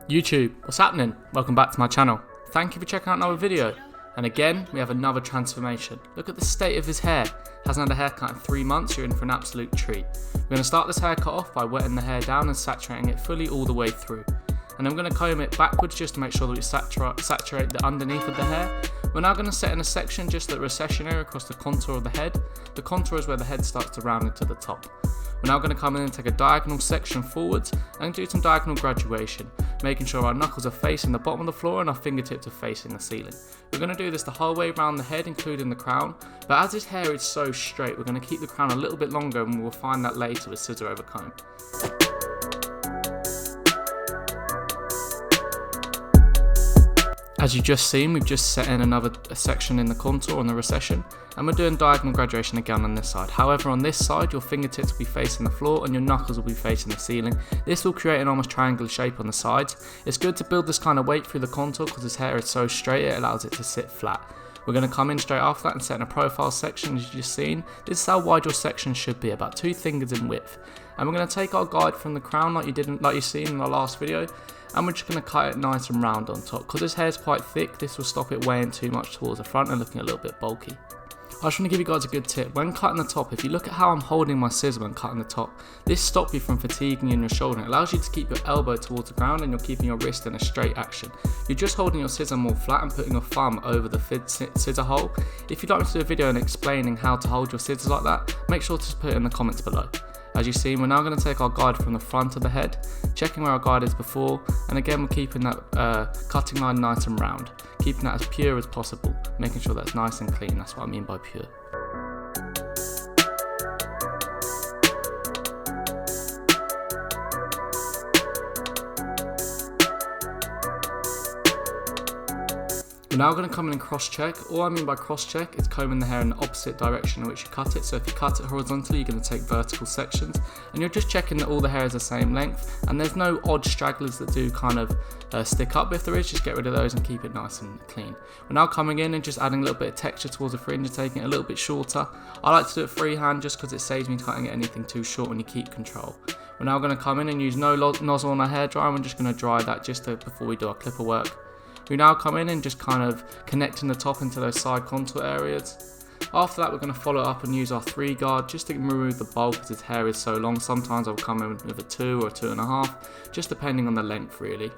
YouTube, what's happening? Welcome back to my channel. Thank you for checking out another video. And again, we have another transformation. Look at the state of his hair. Hasn't had a haircut in 3 months, you're in for an absolute treat. We're going to start this haircut off by wetting the hair down and saturating it fully all the way through. And I'm going to comb it backwards just to make sure that we saturate the underneath of the hair. We're now going to set in a section just at the recession area across the contour of the head. The contour is where the head starts to round into the top. We're now going to come in and take a diagonal section forwards and do some diagonal graduation, making sure our knuckles are facing the bottom of the floor and our fingertips are facing the ceiling. We're going to do this the whole way around the head, including the crown, but as his hair is so straight, we're going to keep the crown a little bit longer and we'll find that later with scissor over comb. As you've just seen, we've just set in another section in the contour on the recession, and we're doing diagonal graduation again on this side. However, on this side, your fingertips will be facing the floor and your knuckles will be facing the ceiling. This will create an almost triangular shape on the sides. It's good to build this kind of weight through the contour because his hair is so straight, it allows it to sit flat. We're going to come in straight after that and set in a profile section as you've just seen. This is how wide your section should be, about 2 fingers in width. And we're going to take our guide from the crown like you've seen in the last video, and we're just going to cut it nice and round on top. Because his hair is quite thick, this will stop it weighing too much towards the front and looking a little bit bulky. I just want to give you guys a good tip. When cutting the top, if you look at how I'm holding my scissor when cutting the top, this stops you from fatiguing in your shoulder. It allows you to keep your elbow towards the ground and you're keeping your wrist in a straight action. You're just holding your scissor more flat and putting your thumb over the scissor hole. If you'd like me to do a video and explaining how to hold your scissors like that, make sure to put it in the comments below. As you've seen, we're now going to take our guide from the front of the head, checking where our guide is before, and again we're keeping that cutting line nice and round, keeping that as pure as possible, making sure that's nice and clean. That's what I mean by pure. We're now going to come in and cross check. All I mean by cross check is combing the hair in the opposite direction in which you cut it. So if you cut it horizontally, you're going to take vertical sections and you're just checking that all the hair is the same length and there's no odd stragglers that do kind of stick up. If there is, just get rid of those and keep it nice and clean. We're now coming in and just adding a little bit of texture towards the fringe and taking it a little bit shorter. I like to do it freehand just because it saves me cutting anything too short when you keep control. We're now going to come in and use no nozzle on our hairdryer. We're just going to dry that just before we do our clipper work. We now come in and just kind of connecting the top into those side contour areas. After that, we're going to follow up and use our 3 guard just to remove the bulk because his hair is so long. Sometimes I'll come in with a 2 or a 2.5, just depending on the length really.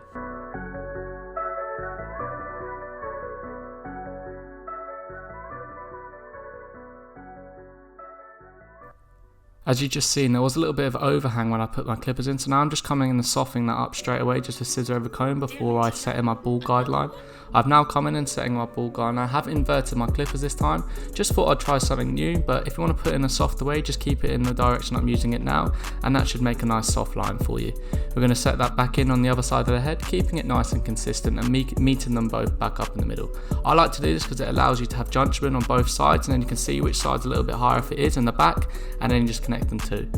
As you just seen, there was a little bit of overhang when I put my clippers in, so now I'm just coming in and softening that up straight away, just a scissor over comb before I set in my ball guideline. I've now come in and setting my ball guideline. I have inverted my clippers this time, just thought I'd try something new, but if you want to put it in a softer way, just keep it in the direction I'm using it now, and that should make a nice soft line for you. We're going to set that back in on the other side of the head, keeping it nice and consistent and meeting them both back up in the middle. I like to do this because it allows you to have junction on both sides, and then you can see which side's a little bit higher if it is in the back, and then you just connect them too.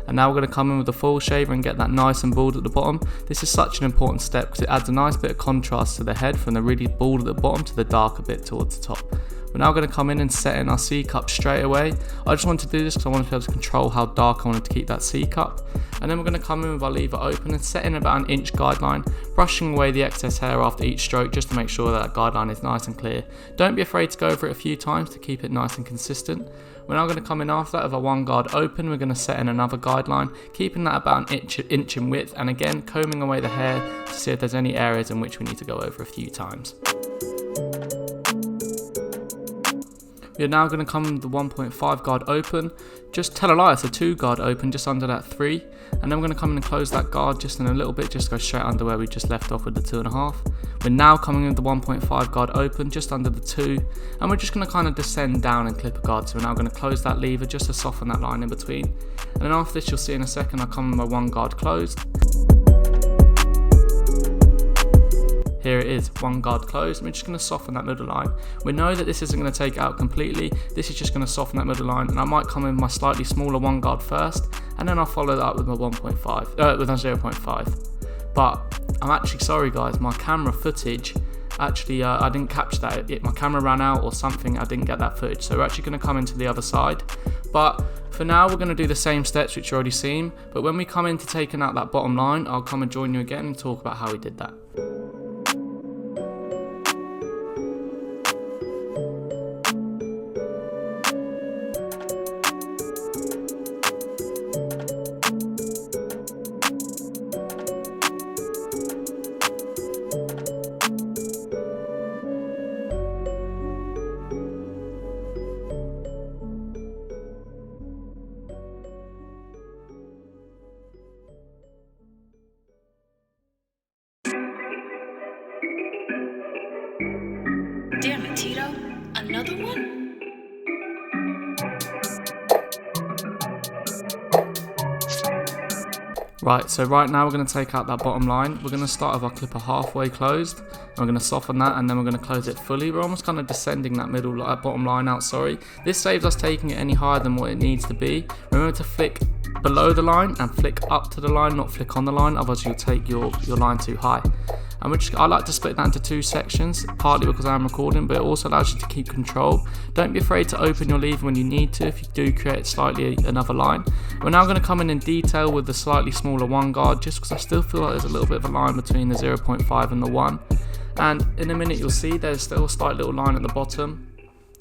And now we're going to come in with the full shaver and get that nice and bald at the bottom. This is such an important step because it adds a nice bit of contrast to the head from the really bald at the bottom to the darker bit towards the top. We're now going to come in and set in our C-cup straight away. I just wanted to do this because I wanted to be able to control how dark I wanted to keep that C-cup. And then we're going to come in with our lever open and set in about an inch guideline, brushing away the excess hair after each stroke just to make sure that guideline is nice and clear. Don't be afraid to go over it a few times to keep it nice and consistent. We're now going to come in after that with our 1 guard open. We're going to set in another guideline, keeping that about an inch in width, and again combing away the hair to see if there's any areas in which we need to go over a few times. We're now going to come with the 1.5 guard open. Just tell a lie, it's a 2 guard open just under that 3. And then we're going to come in and close that guard just in a little bit, just go straight under where we just left off with the 2.5. We're now coming in with the 1.5 guard open just under the 2. And we're just going to kind of descend down and clip a guard. So we're now going to close that lever just to soften that line in between. And then after this, you'll see in a second, I come with my 1 guard closed. Here it is, 1 guard closed, and we're just going to soften that middle line. We know that this isn't going to take it out completely, this is just going to soften that middle line, and I might come in with my slightly smaller 1 guard first, and then I'll follow that up with my 1.5, with my 0.5. But I'm actually sorry guys, my camera footage actually I didn't capture that. My camera ran out or something, I didn't get that footage. So we're actually going to come into the other side. But for now we're going to do the same steps which you've already seen, but when we come into taking out that bottom line, I'll come and join you again and talk about how we did that. Damn it, Tito. Another one? Right, so right now we're going to take out that bottom line. We're going to start with our clipper halfway closed. And we're going to soften that, and then we're going to close it fully. We're almost kind of descending that bottom line out, This saves us taking it any higher than what it needs to be. Remember to flick below the line and flick up to the line, not flick on the line, otherwise you'll take your line too high. And I like to split that into two sections, partly because I am recording, but it also allows you to keep control. Don't be afraid to open your lever when you need to if you do create slightly another line. We're now going to come in detail with the slightly smaller 1 guard, just because I still feel like there's a little bit of a line between the 0.5 and the 1. And in a minute you'll see there's still a slight little line at the bottom.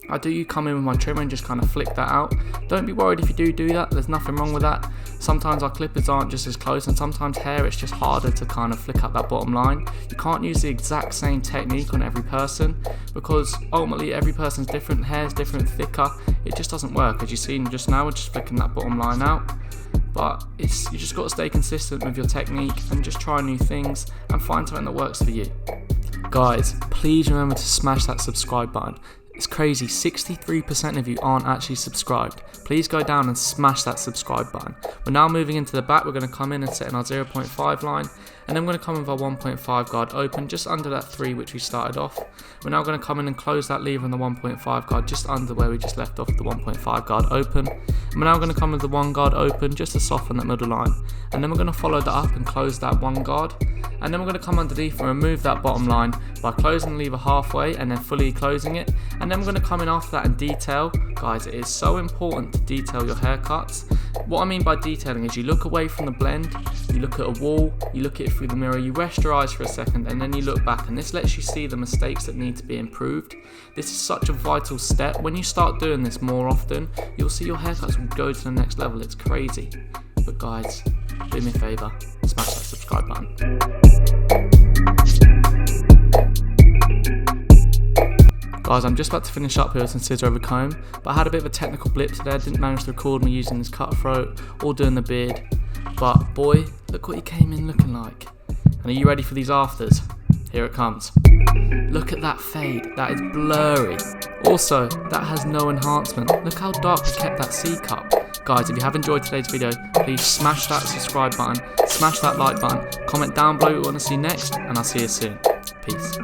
I do come in with my trimmer and just kind of flick that out. Don't be worried if you do that, there's nothing wrong with that. Sometimes our clippers aren't just as close, and sometimes hair it's just harder to kind of flick up that bottom line. You can't use the exact same technique on every person, because ultimately every person's different, hair's different, thicker, it just doesn't work. As you've seen just now, we're just flicking that bottom line out. But you just got to stay consistent with your technique and just try new things and find something that works for you. Guys, please remember to smash that subscribe button. It's crazy, 63% of you aren't actually subscribed. Please go down and smash that subscribe button. We're now moving into the back. We're going to come in and set in our 0.5 line, and then we're going to come with our 1.5 guard open just under that 3 which we started off. We're now going to come in and close that lever on the 1.5 guard just under where we just left off the 1.5 guard open. And we're now going to come with the 1 guard open just to soften that middle line. And then we're going to follow that up and close that 1 guard. And then we're going to come underneath and remove that bottom line by closing the lever halfway and then fully closing it. And then we're going to come in after that and detail. Guys, it is so important to detail your haircuts. What I mean by detailing is you look away from the blend, you look at a wall, you look at it through the mirror, you rest your eyes for a second, and then you look back, and this lets you see the mistakes that need to be improved. This is such a vital step. When you start doing this more often, you'll see your haircuts will go to the next level. It's crazy. But guys, do me a favour, smash that subscribe button. Guys, I'm just about to finish up here with some scissor over comb, but I had a bit of a technical blip today. I didn't manage to record me using this cutthroat or doing the beard, but boy, look what he came in looking like. And are you ready for these afters? Here it comes. Look at that fade, that is blurry. Also, that has no enhancement. Look how dark we kept that C cup. Guys, if you have enjoyed today's video, please smash that subscribe button, smash that like button, comment down below what you want to see next, and I'll see you soon. Peace.